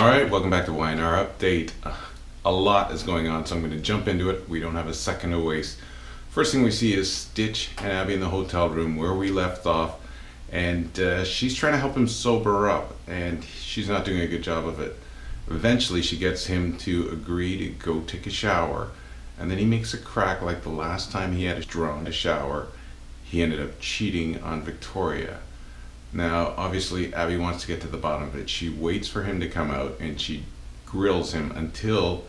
Alright, welcome back to YNR Update. A lot is going on, so I'm going to jump into it. We don't have a second to waste. First thing we see is Stitch and Abby in the hotel room where we left off, and she's trying to help him sober up, and she's not doing a good job of it. Eventually she gets him to agree to go take a shower, and then he makes a crack like the last time he had a shower. He ended up cheating on Victoria. Now, obviously, Abby wants to get to the bottom of it. She waits for him to come out and she grills him until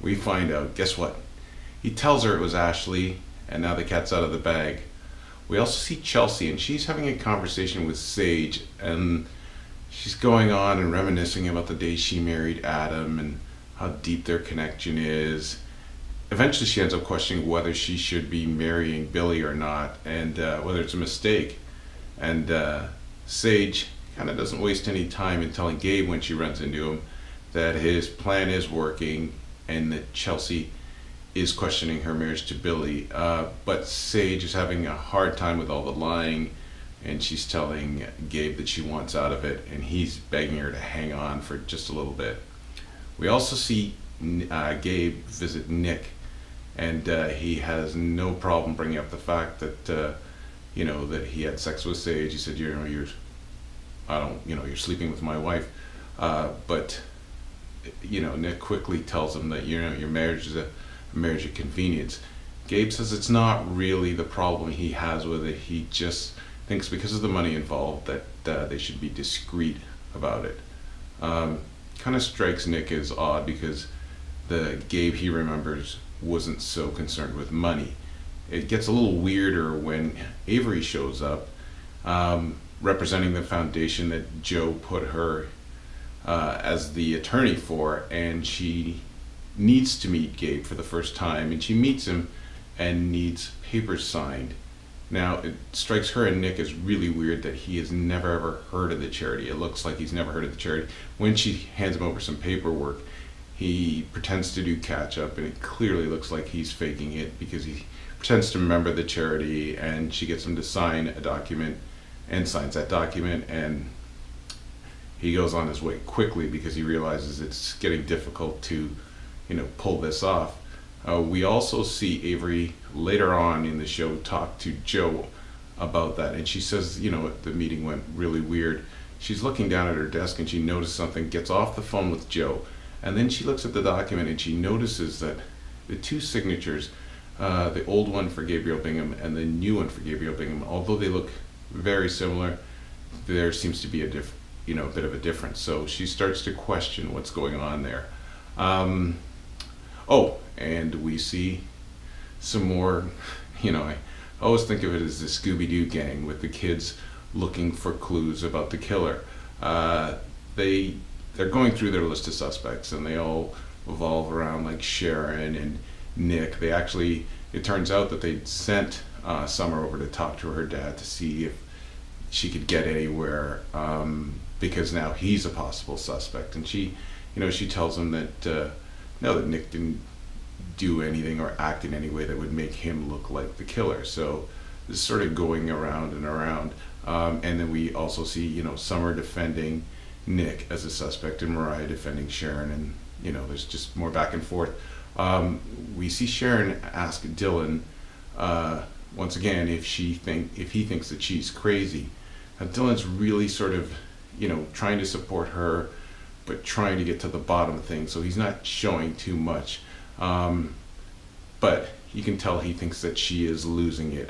we find out, guess what? He tells her it was Ashley, and now the cat's out of the bag. We also see Chelsea, and she's having a conversation with Sage, and she's going on and reminiscing about the day she married Adam and how deep their connection is. Eventually, she ends up questioning whether she should be marrying Billy or not, and whether it's a mistake. And Sage kind of doesn't waste any time in telling Gabe when she runs into him that his plan is working and that Chelsea is questioning her marriage to Billy. But Sage is having a hard time with all the lying, and she's telling Gabe that she wants out of it, and he's begging her to hang on for just a little bit. We also see Gabe visit Nick, and he has no problem bringing up the fact that that he had sex with Sage. He said, you're sleeping with my wife. But Nick quickly tells him that, your marriage is a marriage of convenience. Gabe says it's not really the problem he has with it. He just thinks because of the money involved that they should be discreet about it. Kind of strikes Nick as odd because the Gabe he remembers wasn't so concerned with money. It gets a little weirder when Avery shows up, representing the foundation that Joe put her as the attorney for, and she needs to meet Gabe for the first time, and she meets him and needs papers signed. Now, it strikes her and Nick as really weird that he has never ever heard of the charity. It looks like he's never heard of the charity. When she hands him over some paperwork, he pretends to do catch up, and it clearly looks like he's faking it because he pretends to remember the charity, and she gets him to sign a document and signs that document, and he goes on his way quickly because he realizes it's getting difficult to pull this off. We also see Avery later on in the show talk to Joe about that, and she says the meeting went really weird. She's looking down at her desk and she notices something, gets off the phone with Joe, and then she looks at the document and she notices that the two signatures, the old one for Gabriel Bingham and the new one for Gabriel Bingham, although they look very similar, there seems to be a bit of a difference. So she starts to question what's going on there. And we see some more, I always think of it as the Scooby-Doo gang with the kids looking for clues about the killer. They're going through their list of suspects, and they all revolve around like Sharon and Nick. It turns out that they'd sent Summer over to talk to her dad to see if she could get anywhere, because now he's a possible suspect. And she tells him that that Nick didn't do anything or act in any way that would make him look like the killer. So this is sort of going around and around. And then we also see Summer defending Nick as a suspect and Mariah defending Sharon, and there's just more back and forth. We see Sharon ask Dylan once again if he thinks that she's crazy. Now, Dylan's really sort of trying to support her, but trying to get to the bottom of things, so he's not showing too much, but you can tell he thinks that she is losing it.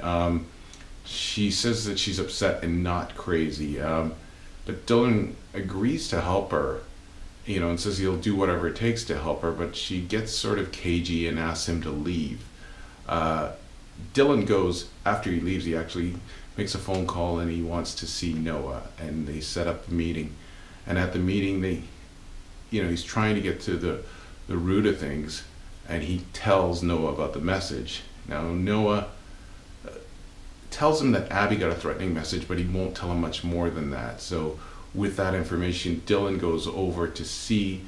She says that she's upset and not crazy, but Dylan agrees to help her, and says he'll do whatever it takes to help her, but she gets sort of cagey and asks him to leave. Dylan goes, after he leaves, he actually makes a phone call and he wants to see Noah, and they set up a meeting. And at the meeting, he's trying to get to the root of things, and he tells Noah about the message. Now, Noah tells him that Abby got a threatening message, but he won't tell him much more than that. So with that information, Dylan goes over to see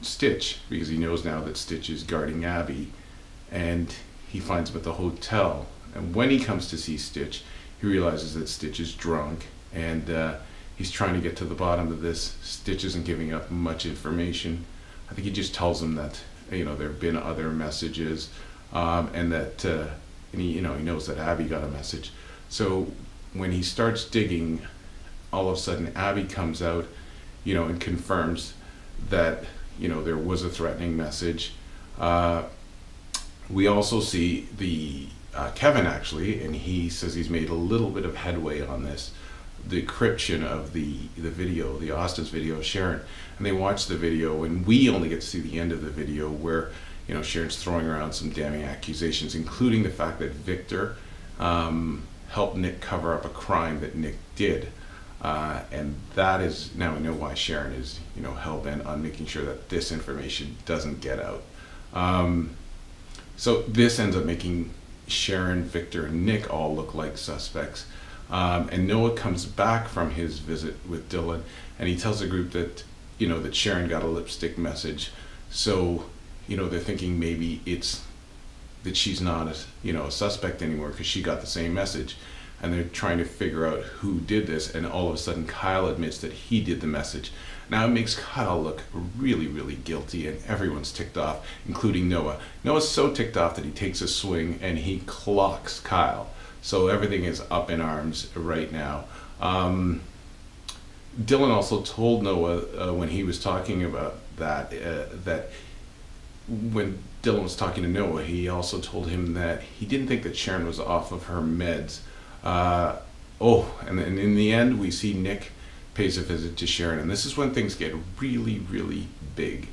Stitch, because he knows now that Stitch is guarding Abby, and he finds him at the hotel. And when he comes to see Stitch, he realizes that Stitch is drunk, and he's trying to get to the bottom of this. Stitch isn't giving up much information. I think he just tells him that, you know, there have been other messages, and that and he, you know, he knows that Abby got a message. So when he starts digging, all of a sudden Abby comes out, you know, and confirms that, you know, there was a threatening message. We also see the Kevin actually, and he says he's made a little bit of headway on this, the decryption of the video, the Austin's video of Sharon. And they watch the video, and we only get to see the end of the video where, you know, Sharon's throwing around some damning accusations, including the fact that Victor helped Nick cover up a crime that Nick did. And that is, now we know why Sharon is, you know, hell-bent on making sure that this information doesn't get out. So this ends up making Sharon, Victor, and Nick all look like suspects. And Noah comes back from his visit with Dylan, and he tells the group that, you know, that Sharon got a lipstick message. So, you know, they're thinking maybe it's that she's not a, you know, a suspect anymore because she got the same message. And they're trying to figure out who did this, and all of a sudden Kyle admits that he did the message. Now it makes Kyle look really, really guilty, and everyone's ticked off, including Noah. Noah's so ticked off that he takes a swing and he clocks Kyle. So everything is up in arms right now. Dylan also told Noah when he was talking about that, that when Dylan was talking to Noah, he also told him that he didn't think that Sharon was off of her meds. And then in the end, we see Nick pays a visit to Sharon, and this is when things get really, really big.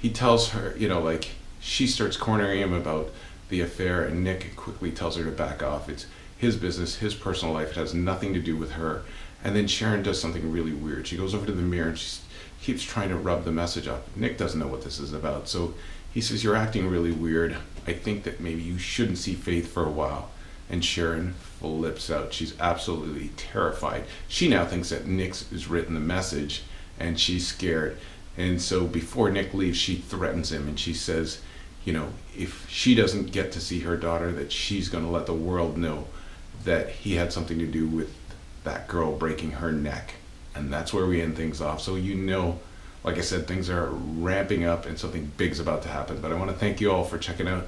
He tells her, you know, like, she starts cornering him about the affair, and Nick quickly tells her to back off. It's his business, his personal life. It has nothing to do with her. And then Sharon does something really weird. She goes over to the mirror and she keeps trying to rub the message up. Nick doesn't know what this is about, so he says, "You're acting really weird. I think that maybe you shouldn't see Faith for a while." And Sharon flips out. She's absolutely terrified. She now thinks that Nick has written the message, and she's scared. And so before Nick leaves, she threatens him, and she says, you know, if she doesn't get to see her daughter, that she's going to let the world know that he had something to do with that girl breaking her neck. And that's where we end things off. So, you know, like I said, things are ramping up and something big's about to happen. But I want to thank you all for checking out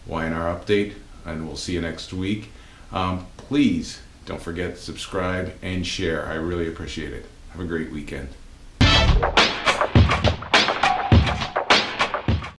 YNR Update, and we'll see you next week. Please don't forget to subscribe and share. I really appreciate it. Have a great weekend.